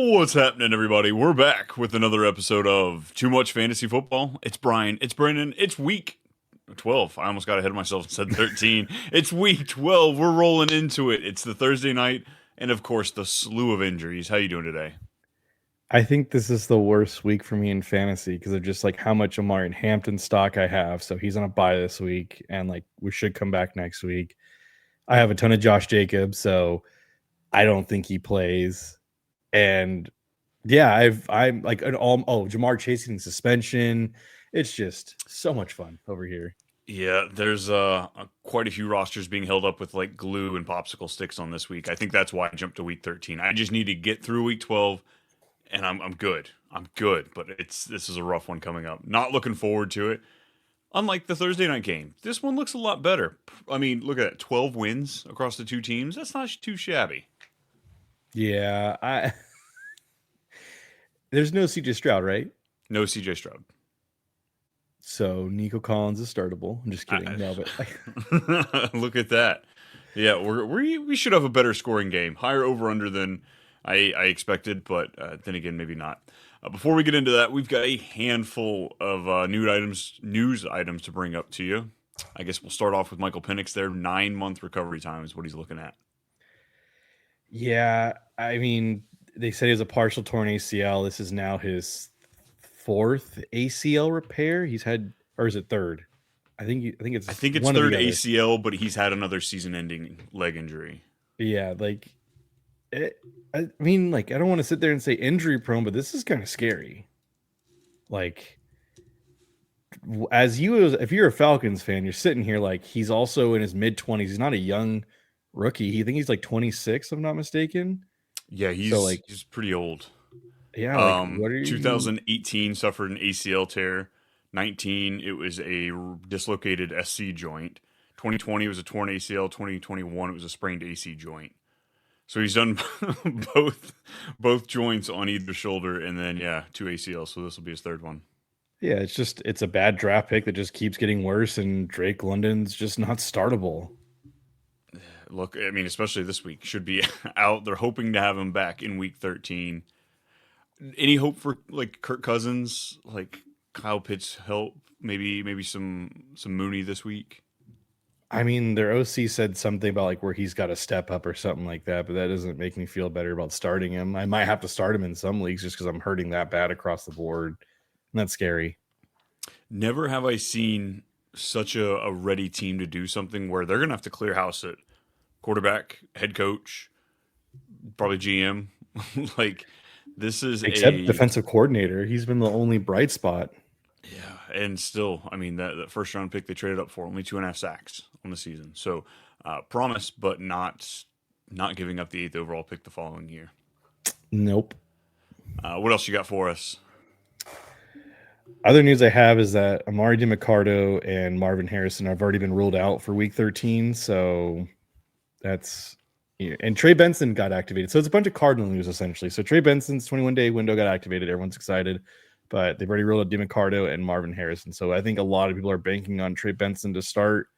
What's happening, everybody? We're back with another episode of Too Much Fantasy Football. It's Brian. It's Brennen. It's week 12. I almost got ahead of myself and said 13. It's week 12. We're rolling into it. It's the Thursday night, and of course, the slew of injuries. How you doing today? I think this is the worst week for me in fantasy because of just like how much Amari and Hampton stock I have. So he's on a bye this week, and like we should come back next week. I have a ton of Josh Jacobs, so I don't think he plays. And yeah, I'm like an all Jamar Chase getting suspension. It's just so much fun over here. Yeah, there's quite a few rosters being held up with like glue and popsicle sticks on this week. I think that's why I jumped to week 13. I just need to get through week 12 and I'm good. I'm good, but this is a rough one coming up. Not looking forward to it. Unlike the Thursday night game, this one looks a lot better. I mean, look at that, 12 wins across the two teams. That's not too shabby. Yeah, I there's no CJ Stroud, right? No CJ Stroud. So Nico Collins is startable. I'm just kidding. No, but look at that. Yeah, we should have a better scoring game, higher over under than I expected, but then again, maybe not. Before we get into that, we've got a handful of news items to bring up to you. I guess we'll start off with Michael Penix. Their 9-month recovery time is what he's looking at. Yeah, I mean, they said he has a partial torn ACL. This is now his fourth ACL repair. He's had, or is it third? I think it's third ACL, but he's had another season-ending leg injury. Yeah, like I mean, like I don't want to sit there and say injury prone, but this is kind of scary. Like, if you're a Falcons fan, you're sitting here like he's also in his mid-20s. He's not a young rookie. I think he's like 26, if I'm not mistaken. Yeah, he's pretty old. Yeah, like, what are 2018 suffered an ACL tear. 19, it was a dislocated SC joint. 2020 was a torn ACL. 2021, it was a sprained AC joint. So he's done both joints on either shoulder, and then 2 ACLs. So this will be his third one. Yeah, it's a bad draft pick that just keeps getting worse, and Drake London's just not startable. Look, I mean, especially this week, should be out. They're hoping to have him back in week 13. Any hope for like Kirk Cousins, like Kyle Pitts help? Maybe some Mooney this week. I mean, their OC said something about like where he's got to step up or something like that, but that doesn't make me feel better about starting him. I might have to start him in some leagues just because I'm hurting that bad across the board. And that's scary. Never have I seen such a ready team to do something where they're going to have to clear house at quarterback, head coach, probably GM. Like, this is except defensive coordinator. He's been the only bright spot. Yeah, and still, I mean, that first round pick they traded up for, only 2.5 sacks on the season. So, promise, but not giving up the 8th overall pick the following year. Nope. What else you got for us? Other news I have is that Amari DiMaccardo and Marvin Harrison have already been ruled out for week 13. So that's, and Trey Benson got activated. So it's a bunch of Cardinal news essentially. So Trey Benson's 21-day window got activated. Everyone's excited, but they've already ruled out DiMaccardo and Marvin Harrison. So I think a lot of people are banking on Trey Benson to start.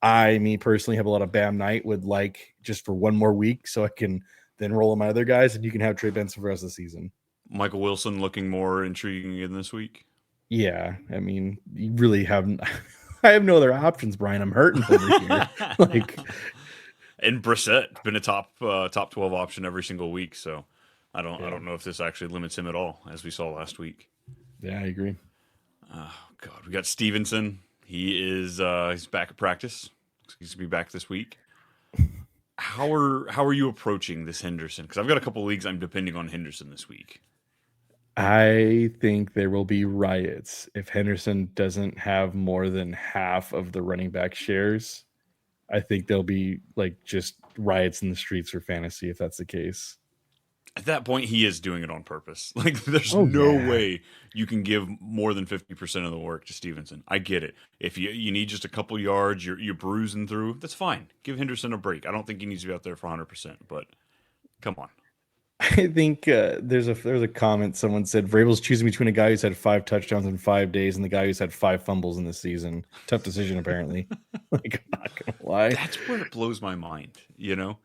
Me personally, have a lot of Bam Knight, would like just for one more week so I can then roll on my other guys, and you can have Trey Benson for the rest of the season. Michael Wilson looking more intriguing again this week. Yeah, I mean, you really haven't. I have no other options, Brian. I'm hurting over here. Like, and Brissett been a top 12 option every single week. So I don't know if this actually limits him at all, as we saw last week. Yeah, I agree. Oh God, we got Stevenson. He's back at practice. He's gonna be back this week. How are you approaching this Henderson? Because I've got a couple of leagues I'm depending on Henderson this week. I think there will be riots if Henderson doesn't have more than half of the running back shares. I think there'll be like just riots in the streets for fantasy if that's the case. At that point, he is doing it on purpose. Like, there's no way you can give more than 50% of the work to Stevenson. I get it. If you need just a couple yards, you're bruising through, that's fine. Give Henderson a break. I don't think he needs to be out there for 100%, but come on. I think there's a comment someone said Vrabel's choosing between a guy who's had 5 touchdowns in 5 days and the guy who's had 5 fumbles in the season. Tough decision, apparently. Like, I'm not gonna lie. That's where it blows my mind. You know,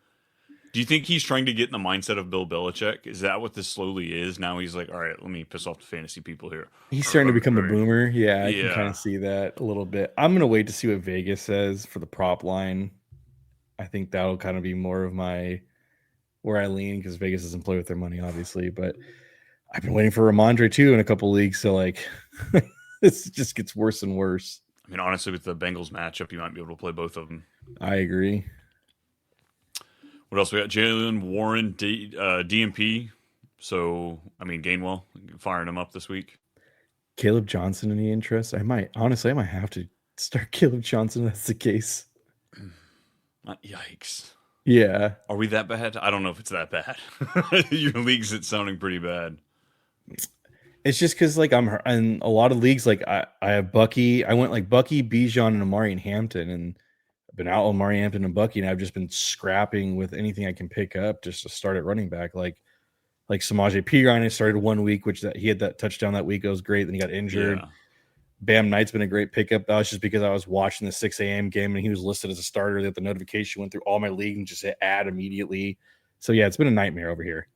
Do you think he's trying to get in the mindset of Bill Belichick? Is that what this slowly is? Now he's like, all right, let me piss off the fantasy people here. He's starting to become a Right. boomer. Yeah, I can kind Yeah. of see that a little bit. I'm gonna wait to see what Vegas says for the prop line. I think that'll kind of be more of my where I lean because Vegas doesn't play with their money, obviously. But I've been waiting for Ramondre too in a couple leagues, so like this just gets worse and worse. I mean, honestly, with the Bengals matchup, you might be able to play both of them. I agree. What else we got? Jalen Warren, DMP. So, I mean, Gainwell, firing him up this week. Caleb Johnson, any interest? I might have to start Caleb Johnson if that's the case. Yikes. Yeah. Are we that bad? I don't know if it's that bad. Your league's it's sounding pretty bad. It's just because like I'm in a lot of leagues, like I have Bucky. I went like Bucky, Bijan, and Amari and Hampton, and I've been out on Amari Hampton and Bucky, and I've just been scrapping with anything I can pick up just to start at running back. Like Samaje Perine, I started 1 week, which that he had that touchdown that week. It was great. Then he got injured. Yeah. Bam Knight's been a great pickup. That was just because I was watching the 6 a.m. game and he was listed as a starter. That the notification went through all my league and just hit add immediately. So yeah, it's been a nightmare over here.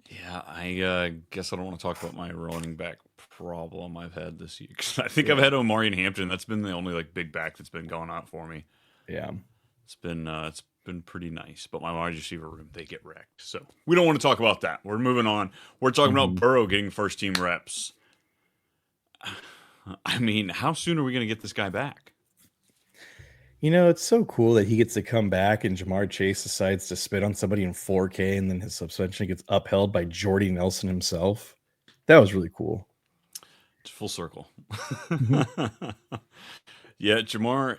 Yeah, I guess I don't want to talk about my running back problem I've had this year. I think I've had Omari and Hampton. That's been the only like big back that's been going out for me. Yeah, it's been pretty nice. But my wide receiver room, they get wrecked. So we don't want to talk about that. We're moving on. We're talking about Burrow getting first team reps. I mean, how soon are we going to get this guy back? You know, it's so cool that he gets to come back and Jamar Chase decides to spit on somebody in 4K and then his suspension gets upheld by Jordy Nelson himself. That was really cool. It's full circle. Mm-hmm. Yeah, Jamar,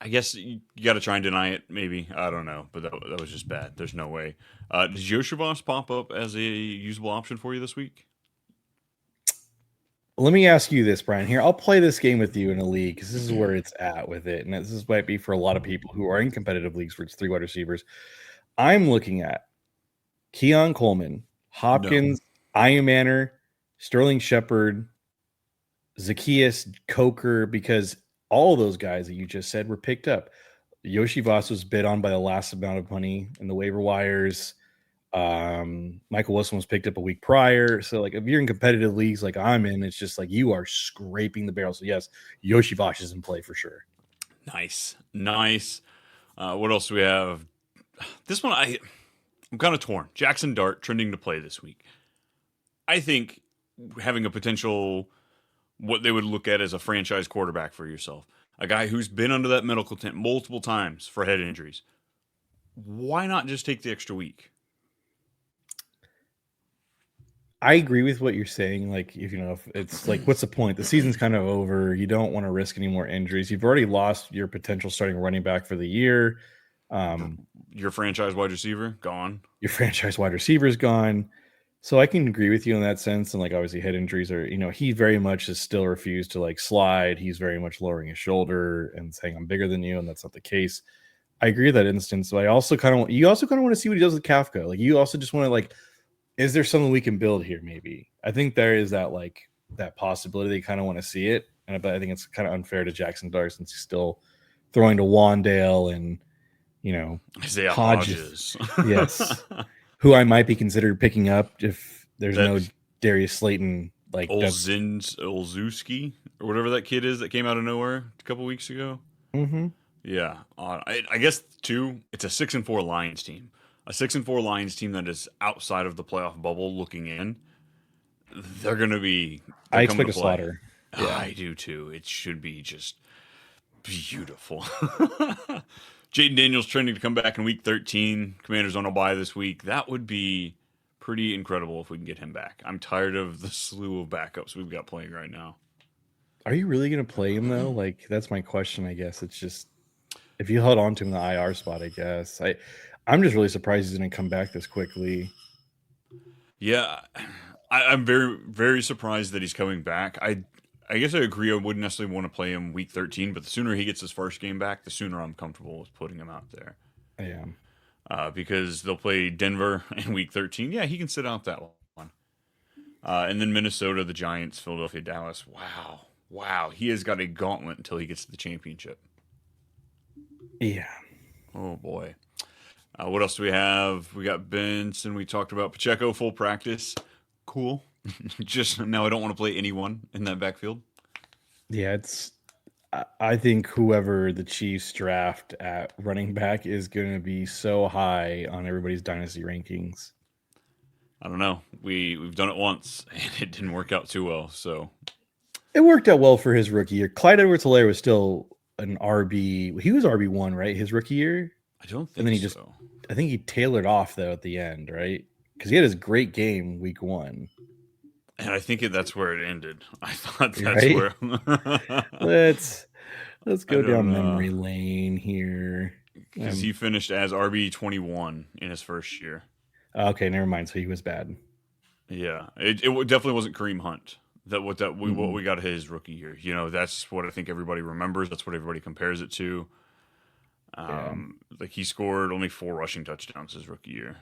I guess you got to try and deny it, maybe. I don't know, but that was just bad. There's no way. Did Yoshivas pop up as a usable option for you this week? Let me ask you this, Brian. Here, I'll play this game with you in a league because this is where it's at with it. And this might be for a lot of people who are in competitive leagues where it's 3 wide receivers. I'm looking at Keon Coleman, Hopkins, Iron Manor, Sterling Shepard, Zacchaeus, Coker, because all those guys that you just said were picked up. Yoshi Voss was bid on by the last amount of money in the waiver wires. Michael Wilson was picked up a week prior. So, like, if you're in competitive leagues like I'm in, it's just like you are scraping the barrel. So, yes, Yoshi Voss is in play for sure. Nice. What else do we have? This one, I'm kind of torn. Jackson Dart trending to play this week. I think having a potential, what they would look at as a franchise quarterback for yourself, a guy who's been under that medical tent multiple times for head injuries. Why not just take the extra week? I agree with what you're saying. Like, if it's like, what's the point? The season's kind of over. You don't want to risk any more injuries. You've already lost your potential starting running back for the year. Your franchise wide receiver gone. Your franchise wide receiver is gone. So I can agree with you in that sense. And like, obviously head injuries are, he very much has still refused to like slide. He's very much lowering his shoulder and saying, I'm bigger than you. And that's not the case. I agree with that instance. But you also kind of want to see what he does with Kafka. Like, you also just want to like, is there something we can build here? Maybe. I think there is that possibility. They kind of want to see it. But I think it's kind of unfair to Jackson Dart since he's still throwing to Wandale and, Isaiah Hodges. Yes. Who I might be considered picking up if there's no Darius Slayton. Like Olszewski or whatever that kid is that came out of nowhere a couple weeks ago. Mm-hmm. Yeah. I guess, too, it's a 6-4 Lions team. A 6-4 Lions team that is outside of the playoff bubble looking in, they're going to be. I expect a slaughter. Yeah. I do too. It should be just beautiful. Jaden Daniels trending to come back in week 13. Commanders on a bye this week. That would be pretty incredible if we can get him back. I'm tired of the slew of backups we've got playing right now. Are you really going to play him though? Like, that's my question. I guess it's just if you held on to him in the IR spot. I guess I'm just really surprised he's going to come back this quickly. Yeah, I'm very, very surprised that he's coming back. I guess I agree. I wouldn't necessarily want to play him week 13, but the sooner he gets his first game back, the sooner I'm comfortable with putting him out there. Yeah. Because they'll play Denver in week 13. Yeah, he can sit out that one. And then Minnesota, the Giants, Philadelphia, Dallas. Wow. He has got a gauntlet until he gets to the championship. Yeah. Oh, boy. What else do we have? We got Benson. We talked about Pacheco, full practice. Cool. Just now, I don't want to play anyone in that backfield. Yeah, I think whoever the Chiefs draft at running back is going to be so high on everybody's dynasty rankings. I don't know. We've done it once and it didn't work out too well. So it worked out well for his rookie year. Clyde Edwards-Helaire was still an RB. He was RB1, right? His rookie year. I don't think. And then so. I think he tailored off though at the end, right? Because he had his great game week 1. And I think that's where it ended. I thought that's right? where. Let's go down memory lane here. Because he finished as RB21 in his first year. Okay, never mind. So he was bad. Yeah, it definitely wasn't Kareem Hunt. What we got his rookie year. You know, that's what I think everybody remembers. That's what everybody compares it to. Like he scored only 4 rushing touchdowns his rookie year.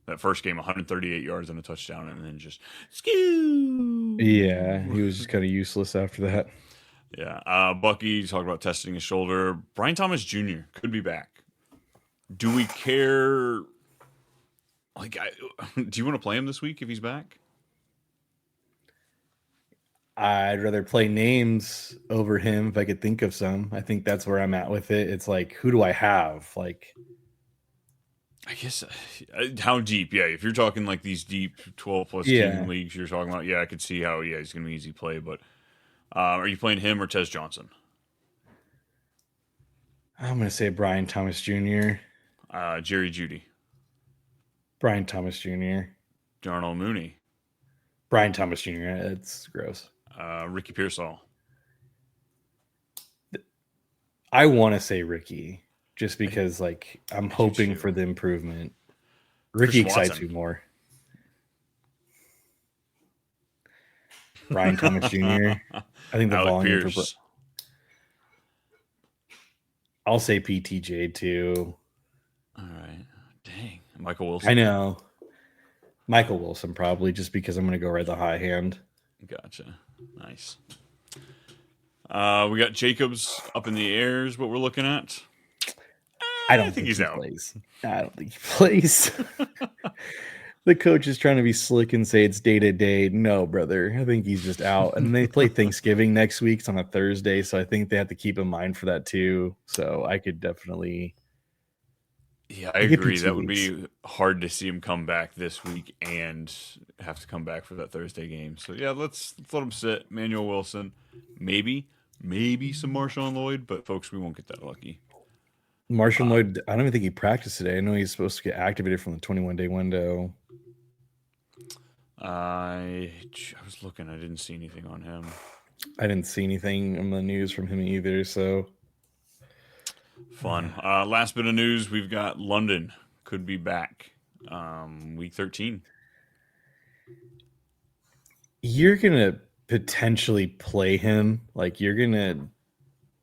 That first game, 138 yards and a touchdown, and then just skew. Yeah, he was just kind of useless after that. Yeah, Bucky talked about testing his shoulder. Brian Thomas Jr. could be back. Do we care? Like, do you want to play him this week if he's back? I'd rather play names over him if I could think of some. I think that's where I'm at with it. It's like, who do I have? Like, I guess how deep? Yeah, if you're talking like these deep 12+ team leagues, you're talking about. Yeah, I could see how. Yeah, he's gonna be easy play. But are you playing him or Tez Johnson? I'm gonna say Brian Thomas Jr. Jerry Jeudy. Brian Thomas Jr. Darnell Mooney. Brian Thomas Jr. It's gross. Ricky Pearsall. I want to say Ricky, just because like I'm hoping for the improvement. Ricky excites me more. Brian Thomas Jr. I think the volume for. I'll say PTJ too. All right. Dang. Michael Wilson. I know. Michael Wilson probably, just because I'm going to go right the high hand. Gotcha. Nice. We got Jacobs up in the air is what we're looking at. I don't think he's out. I don't think he plays. The coach is trying to be slick and say it's day to day. No, brother. I think he's just out. And they play Thanksgiving next week. It's on a Thursday. So I think they have to keep in mind for that too. So I could definitely. Yeah, I agree. That would be hard to see him come back this week and have to come back for that Thursday game. So yeah, let's let him sit. Manuel Wilson, maybe some Marshawn Lloyd, but folks, we won't get that lucky. Marshawn Lloyd, I don't even think he practiced today. I know he's supposed to get activated from the 21-day window. I was looking. I didn't see anything on him. I didn't see anything in the news from him either. So. Fun. Last bit of news, we've got London could be back week 13. You're going to potentially play him. Like, you're going to,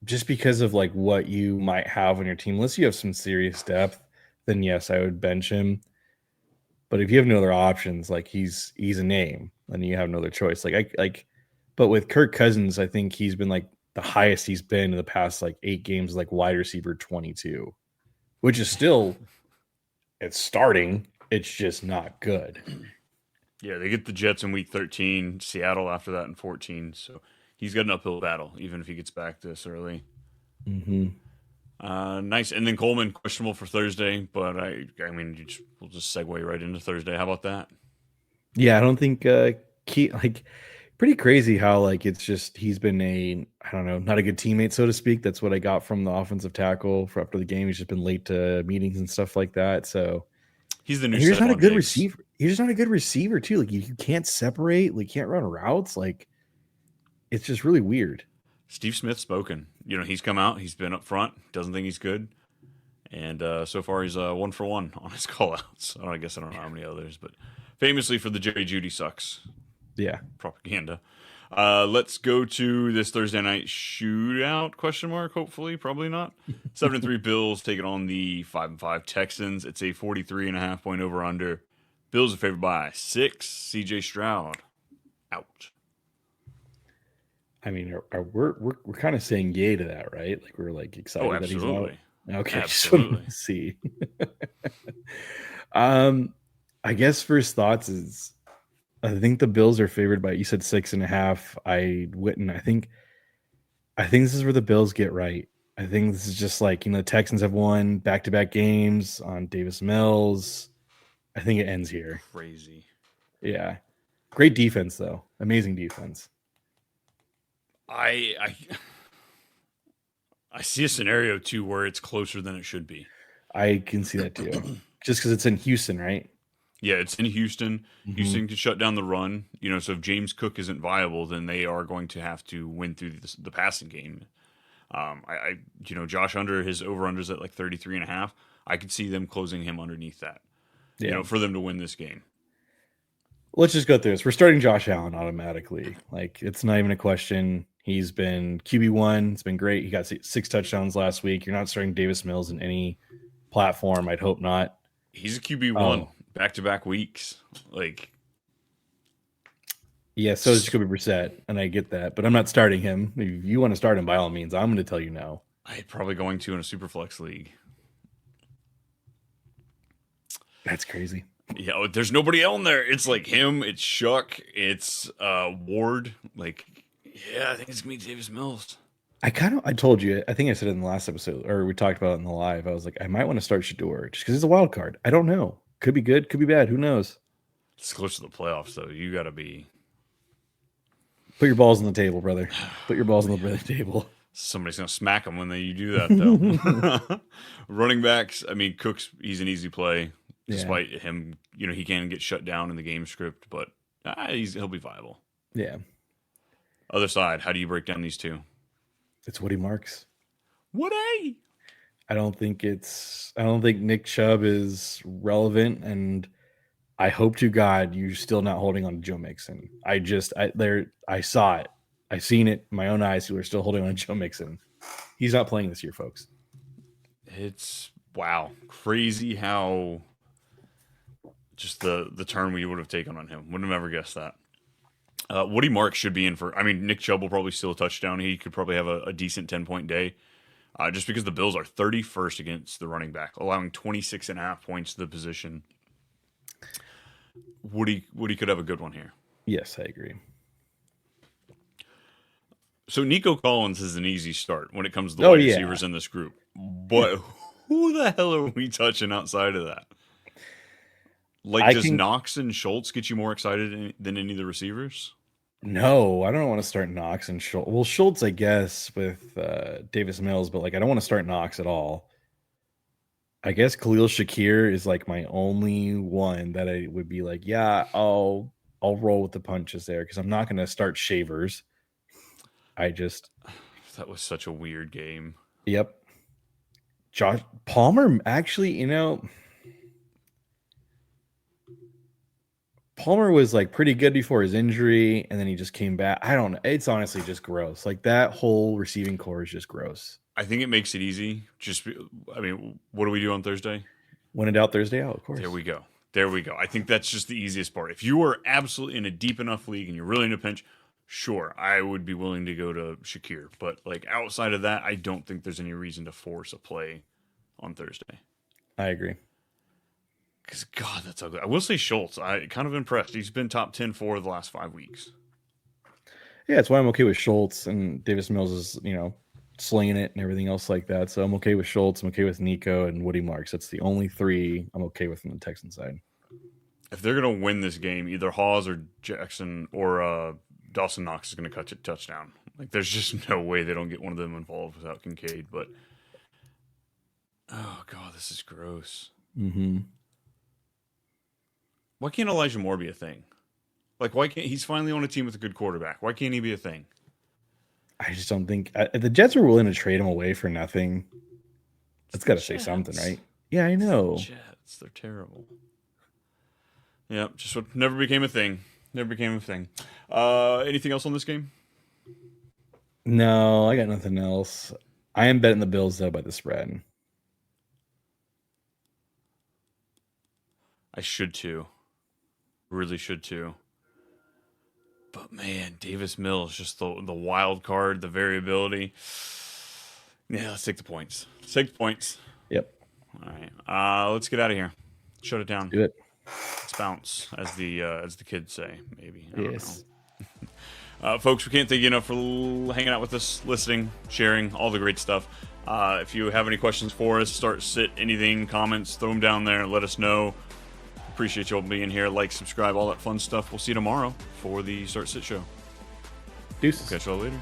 just because of like what you might have on your team, unless you have some serious depth, then yes, I would bench him. But if you have no other options, like he's a name, then you have no other choice. But with Kirk Cousins, I think he's been like the highest he's been in the past like 8 games, like wide receiver 22, which is still, it's starting. It's just not good. Yeah, they get the Jets in week 13, Seattle after that in 14. So he's got an uphill battle, even if he gets back this early. Mm-hmm. Nice. And then Coleman, questionable for Thursday, but I mean, we'll just segue right into Thursday. How about that? Yeah, I don't think pretty crazy how like it's just he's been I don't know, not a good teammate, so to speak. That's what I got from the offensive tackle for after the game. He's just been late to meetings and stuff like that. So he's the new. He's not a good receiver. He's just not a good receiver too. Like you can't separate, like can't run routes. Like it's just really weird. Steve Smith's spoken. You know, he's come out. He's been up front. Doesn't think he's good. And so far, he's 1 for 1 on his call-outs. I guess I don't know how many others, but famously for the Jerry Jeudy sucks. Yeah. Propaganda. Let's go to this Thursday night shootout, question mark, hopefully, probably not. 7-3 Bills taking on the 5-5 Texans. It's a 43.5 point over-under. Bills are favored by 6. CJ Stroud out. I mean, we're kind of saying yay to that, right? Like we're like excited that he's out. Okay, just Absolutely. want to see. um, I guess first thoughts is I think the Bills are favored by, you said 6.5. I wouldn't. I think this is where the Bills get right. I think this is just like, the Texans have won back-to-back games on Davis Mills. I think it ends here. Crazy. Yeah. Great defense, though. Amazing defense. I see a scenario too where it's closer than it should be. I can see that too. Just because it's in Houston, right? Yeah, it's in Houston. Mm-hmm. Houston can shut down the run. So if James Cook isn't viable, then they are going to have to win through the passing game. Josh Under, his over-unders at like 33.5. I could see them closing him underneath that, for them to win this game. Let's just go through this. We're starting Josh Allen automatically. Like, it's not even a question. He's been QB1. It's been great. He got 6 touchdowns last week. You're not starting Davis Mills in any platform. I'd hope not. He's a QB1 back-to-back weeks. Yeah, so is Jacoby Brissett, and I get that, but I'm not starting him. If you want to start him, by all means, I'm going to tell you no. I'm probably going to in a Superflex league. That's crazy. Yeah, there's nobody on there. It's like him, it's Shuck, it's Ward. I think it's going to be Davis Mills. I told you, I think I said it in the last episode, or we talked about it in the live. I was like, I might want to start Shador just because he's a wild card. I don't know. Could be good, could be bad. Who knows? It's close to the playoffs, though. You got to be. Put your balls on the table, brother. Put your balls on the table. Somebody's going to smack them when you do that, though. Running backs, Cook's, he's an easy play. Despite him, he can get shut down in the game script, but he'll be viable. Yeah. Other side, how do you break down these two? It's Woody Marks. Woody! I don't think Nick Chubb is relevant, and I hope to God you're still not holding on to Joe Mixon. I saw it. I seen it in my own eyes. You are still holding on to Joe Mixon. He's not playing this year, folks. It's crazy how just the turn we would have taken on him. Wouldn't have ever guessed that. Woody Marks should be in for. Nick Chubb will probably steal a touchdown. He could probably have a decent 10-point day. Just because the Bills are 31st against the running back, allowing 26.5 points to the position. Woody could have a good one here. Yes, I agree. So Nico Collins is an easy start when it comes to the wide receivers in this group. But who the hell are we touching outside of that? Does Knox and Schultz get you more excited than any of the receivers? No, I don't want to start Knox and Schultz. Well, Schultz, I guess, with Davis Mills, but I don't want to start Knox at all. I guess Khalil Shakir is my only one that I would be I'll roll with the punches there because I'm not going to start Shavers. That was such a weird game. Yep. Josh Palmer, actually, Palmer was pretty good before his injury, and then he just came back. I don't know. It's honestly just gross. That whole receiving core is just gross. I think it makes it easy. What do we do on Thursday? When in doubt, Thursday out, of course. There we go. I think that's just the easiest part. If you are absolutely in a deep enough league and you're really in a pinch, sure, I would be willing to go to Shakir. But outside of that, I don't think there's any reason to force a play on Thursday. I agree. Because, God, that's ugly. I will say Schultz. I kind of impressed. He's been top 10 for the last 5 weeks. Yeah, that's why I'm okay with Schultz, and Davis Mills is, slinging it and everything else like that. So I'm okay with Schultz. I'm okay with Nico and Woody Marks. That's the only 3 I'm okay with on the Texan side. If they're going to win this game, either Hawes or Jackson or Dawson Knox is going to catch a touchdown. There's just no way they don't get one of them involved without Kincaid. But, oh, God, this is gross. Mm-hmm. Why can't Elijah Moore be a thing? Why can't he's finally on a team with a good quarterback? Why can't he be a thing? I just don't think the Jets are willing to trade him away for nothing. That's got to say something, right? Yeah, I know. Jets, they're terrible. Yeah, just what never became a thing. Anything else on this game? No, I got nothing else. I am betting the Bills though by the spread. I should too. Really should too. But man, Davis Mills, just the wild card, the variability. Yeah, let's take the points. Let's take the points. Yep. All right. Let's get out of here. Shut it down. Do it. Let's bounce, as the kids say. Maybe. I Yes. don't know. Folks, we can't thank you enough for hanging out with us, listening, sharing, all the great stuff. If you have any questions for us, start, sit, anything, comments, throw them down there. Let us know. Appreciate you all being here. Like, subscribe, all that fun stuff. We'll see you tomorrow for the Start Sit Show. Deuces. Catch you all later.